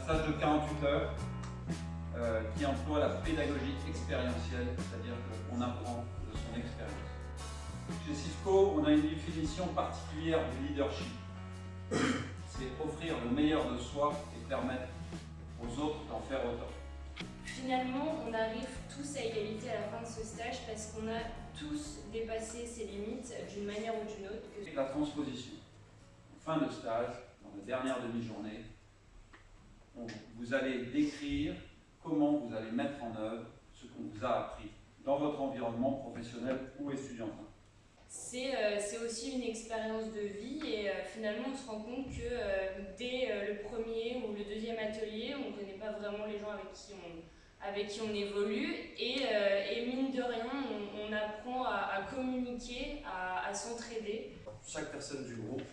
stage de 48 heures qui emploie la pédagogie expérientielle, c'est-à-dire qu'on apprend de son expérience. Chez Cisco, on a une définition particulière du leadership. C'est offrir le meilleur de soi et permettre aux autres d'en faire autant. Finalement, on arrive tous à égalité à la fin de ce stage parce qu'on a tous dépassé ses limites d'une manière ou d'une autre. Et la transposition. En fin de stage, dans la dernière demi-journée, vous allez décrire comment vous allez mettre en œuvre ce qu'on vous a appris dans votre environnement professionnel ou étudiantin. C'est aussi une expérience de vie et finalement on se rend compte que dès le premier ou le deuxième atelier, on ne connaît pas vraiment les gens avec qui on évolue et mine de rien, on apprend à communiquer, à s'entraider. Chaque personne du groupe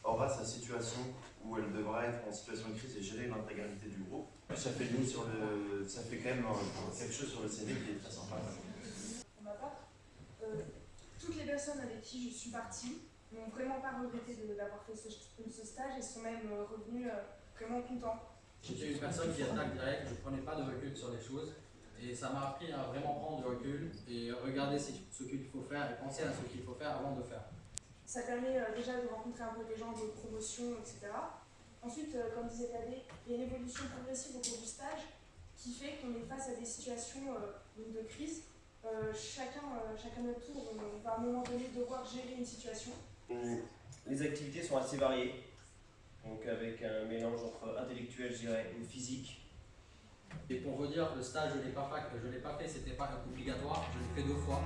aura sa situation où elle devra être en situation de crise et gérer l'intégralité du groupe. Ça fait quand même quelque chose sur le CV qui est très sympa. Pour ma part, toutes les personnes avec qui je suis partie n'ont vraiment pas regretté d'avoir fait ce stage et sont même revenus vraiment contents. J'étais une personne qui attaque direct, je ne prenais pas de recul sur les choses et ça m'a appris à vraiment prendre du recul et regarder ce qu'il faut faire et penser à ce qu'il faut faire avant de faire. Ça permet déjà de rencontrer un peu des gens de promotion, etc. Ensuite, comme disait Tadé, il y a une évolution progressive au cours du stage qui fait qu'on est face à des situations de crise. Chacun notre tour, on va à un moment donné devoir gérer une situation. Les activités sont assez variées, donc avec un mélange entre intellectuel, je dirais, et physique. Et pour vous dire, le stage, je l'ai pas fait, c'était pas obligatoire, je l'ai fait 2 fois.